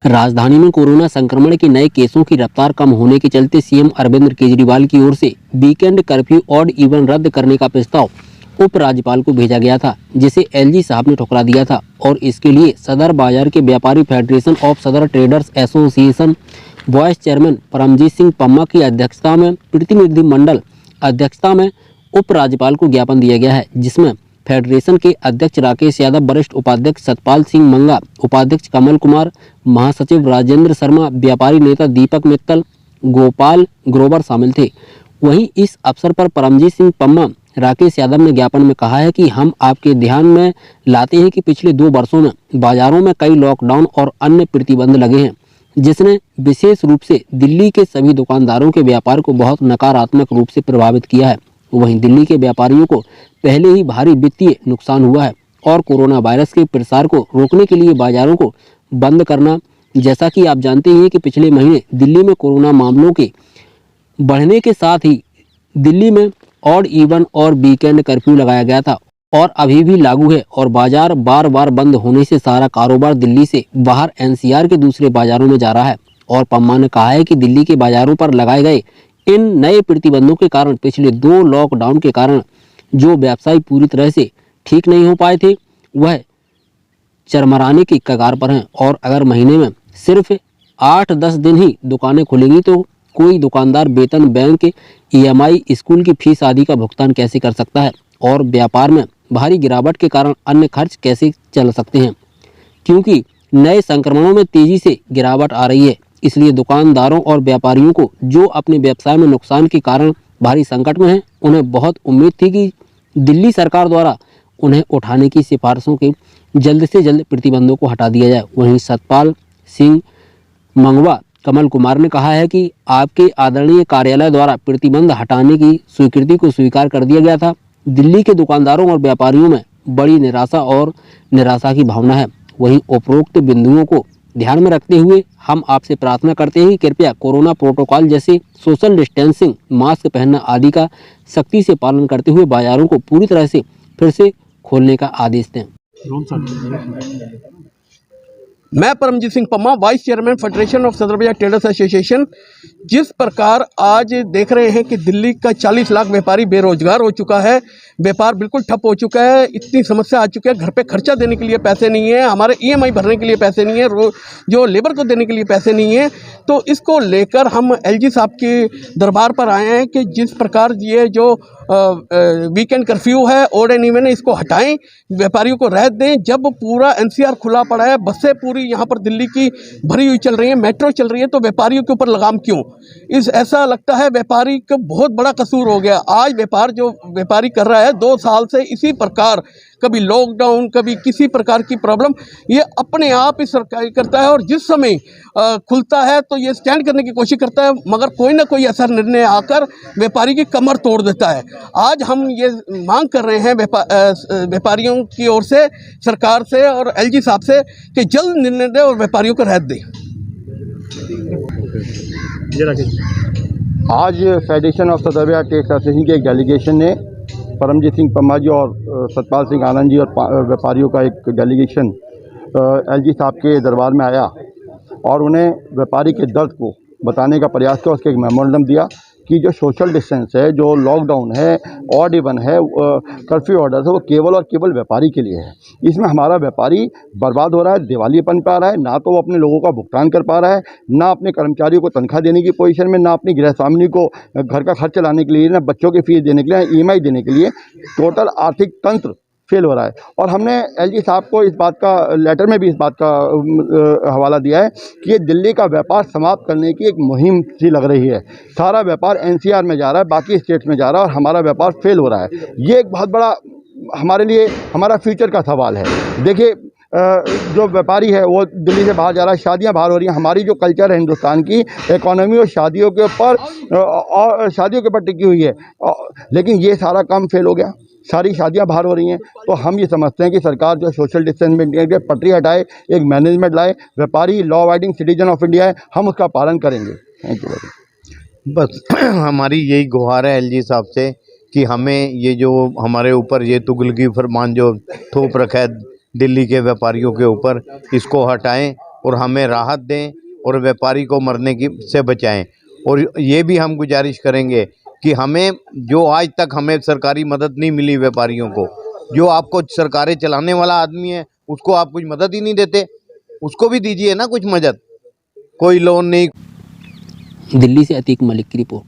राजधानी में कोरोना संक्रमण के नए केसों की रफ्तार कम होने के चलते सीएम अरविंद केजरीवाल की ओर से वीकेंड कर्फ्यू ऑड इवन रद्द करने का प्रस्ताव उपराज्यपाल को भेजा गया था, जिसे एलजी साहब ने ठुकरा दिया था और इसके लिए सदर बाजार के व्यापारी federation of Sadar traders association vice chairman Paramjit Singh Pamma की अध्यक्षता में प्रतिनिधिमंडल अध्यक्षता में उपराज्यपाल को ज्ञापन दिया गया है, जिसमें फेडरेशन के अध्यक्ष राकेश यादव, वरिष्ठ उपाध्यक्ष सतपाल सिंह मंगा, उपाध्यक्ष कमल कुमार, महासचिव राजेंद्र शर्मा, व्यापारी नेता दीपक मित्तल, गोपाल ग्रोवर शामिल थे। वहीं इस अवसर पर परमजीत सिंह पम्मा राकेश यादव ने ज्ञापन में कहा है कि हम आपके ध्यान में लाते हैं कि पिछले 2 वर्षों में बाजारों में कई लॉकडाउन और अन्य प्रतिबंध लगे हैं, जिसने विशेष रूप से दिल्ली के सभी दुकानदारों के व्यापार को बहुत नकारात्मक रूप से प्रभावित किया है। वहीं दिल्ली के व्यापारियों को पहले ही भारी वित्तीय नुकसान हुआ है और कोरोना वायरस के प्रसार को रोकने के लिए बाजारों को बंद करना, जैसा कि आप जानते हैं कि पिछले महीने दिल्ली में कोरोना मामलों के बढ़ने के साथ ही दिल्ली में ऑड इवन और वीकेंड कर्फ्यू लगाया गया था और अभी भी लागू है और बाजार बार बार बंद होने से सारा कारोबार दिल्ली से बाहर एनसीआर के दूसरे बाजारों में जा रहा है। और पम्मा ने कहा है कि दिल्ली के बाजारों पर लगाए गए इन नए प्रतिबंधों के कारण पिछले 2 लॉकडाउन के कारण जो व्यवसायी पूरी तरह से ठीक नहीं हो पाए थे, वह चरमराने की कगार पर हैं और अगर महीने में सिर्फ 8-10 दिन ही दुकानें खुलेंगी तो कोई दुकानदार वेतन, बैंक, ईएमआई, स्कूल की फीस आदि का भुगतान कैसे कर सकता है और व्यापार में भारी गिरावट के कारण अन्य खर्च कैसे चल सकते हैं, क्योंकि नए संक्रमणों में तेजी से गिरावट आ रही है। इसलिए दुकानदारों और व्यापारियों को जो अपने व्यवसाय में नुकसान के कारण भारी संकट में हैं, उन्हें बहुत उम्मीद थी कि दिल्ली सरकार द्वारा उन्हें उठाने की सिफारिशों के जल्द से जल्द प्रतिबंधों को हटा दिया जाए। वहीं सतपाल सिंह मंगवा कमल कुमार ने कहा है कि आपके आदरणीय कार्यालय द्वारा प्रतिबंध हटाने की स्वीकृति को स्वीकार कर दिया गया था। दिल्ली के दुकानदारों और व्यापारियों में बड़ी निराशा की भावना है। वहीं उपरोक्त बिंदुओं को ध्यान में रखते हुए हम आपसे प्रार्थना करते हैं कि कृपया कोरोना प्रोटोकॉल जैसे सोशल डिस्टेंसिंग, मास्क पहनना आदि का सख्ती से पालन करते हुए बाजारों को पूरी तरह से फिर से खोलने का आदेश दें। मैं Paramjit Singh Pamma, vice chairman federation of Sadar Bazar traders association. जिस प्रकार आज देख रहे हैं कि दिल्ली का 40 लाख व्यापारी बेरोजगार हो चुका है, व्यापार बिल्कुल ठप हो चुका है, इतनी समस्या आ चुकी है, घर पे खर्चा देने के लिए पैसे नहीं है, हमारे ईएमआई भरने के लिए पैसे नहीं है, जो लेबर को देने के लिए पैसे नहीं है। तो इसको लेकर हम एलजी साहब के दरबार पर आए हैं कि जिस प्रकार ये जो वीकेंड कर्फ्यू है, ऑड एंड इवन है, इसको हटाएं, व्यापारियों को राहत दें। जब पूरा एनसीआर खुला पड़ा है, बसें पूरी यहाँ पर दिल्ली की भरी हुई चल रही है, मेट्रो चल रही है, तो व्यापारियों के ऊपर लगाम क्यों? ऐसा लगता है व्यापारी का बहुत बड़ा कसूर हो गया। आज व्यापार जो व्यापारी कर रहा है 2 साल से इसी प्रकार, कभी लॉकडाउन, कभी किसी प्रकार की प्रॉब्लम, ये अपने आप ही सरकार करता है और जिस समय खुलता है तो ये स्टैंड करने की कोशिश करता है, मगर कोई ना कोई ऐसा निर्णय आकर व्यापारी की कमर तोड़ देता है। आज हम ये मांग कर रहे हैं व्यापारियों की ओर से, सरकार से और एलजी साहब से कि जल्द निर्णय दें और व्यापारियों को राहत दें। आज federation of Sadar Bazar traders association के एक डेलीगेशन ने परमजीत सिंह पम्मा जी और सतपाल सिंह आनंद जी और व्यापारियों का एक डेलीगेशन एलजी साहब के दरबार में आया और उन्हें व्यापारी के दर्द को बताने का प्रयास किया। उसके एक मेमोरेंडम दिया कि जो सोशल डिस्टेंस है, जो लॉकडाउन है, ऑड इवन है, कर्फ्यू ऑर्डर है, वो केवल और केवल व्यापारी के लिए है। इसमें हमारा व्यापारी बर्बाद हो रहा है, दिवालियापन पा रहा है, ना तो वो अपने लोगों का भुगतान कर पा रहा है, ना अपने कर्मचारियों को तनख्वाह देने की पोजीशन में, ना अपनी गृहस्वामिनी को घर का खर्च चलाने के लिए, ना बच्चों की फीस देने के लिए, ईएमआई देने के लिए। टोटल आर्थिक तंत्र फेल हो रहा है और हमने एलजी साहब को इस बात का लेटर में भी इस बात का हवाला दिया है कि ये दिल्ली का व्यापार समाप्त करने की एक मुहिम सी लग रही है। सारा व्यापार एनसीआर में जा रहा है, बाकी स्टेट्स में जा रहा है और हमारा व्यापार फेल हो रहा है। ये एक बहुत बड़ा हमारे लिए हमारा फ्यूचर का सवाल है। देखिए, जो व्यापारी है वो दिल्ली से बाहर जा रहा है, शादियां बाहर हो रही हैं। हमारी जो कल्चर है हिंदुस्तान की, इकोनॉमी और शादियों के ऊपर टिकी हुई है, लेकिन ये सारा काम फेल हो गया। सारी शादियां बाहर हो रही हैं। तो हम ये समझते हैं कि सरकार जो सोशल डिस्टेंस मेंटेन करके पटरी हटाए, एक मैनेजमेंट लाए। व्यापारी law abiding citizen of India है, हम उसका पालन करेंगे। Thank you. बस हमारी यही गुहार है एलजी साहब से कि हमें ये जो हमारे ऊपर ये तुगलकी फरमान जो थोप रखा है दिल्ली के व्यापारियों के ऊपर, इसको हटाएं और हमें राहत दें और व्यापारी को मरने की से बचाएं। और ये भी हम गुजारिश करेंगे कि हमें जो आज तक हमें सरकारी मदद नहीं मिली व्यापारियों को, जो आपको सरकारें चलाने वाला आदमी है उसको आप कुछ मदद ही नहीं देते, उसको भी दीजिए ना कुछ मदद, कोई लोन नहीं। दिल्ली से अतीक मलिक की रिपोर्ट।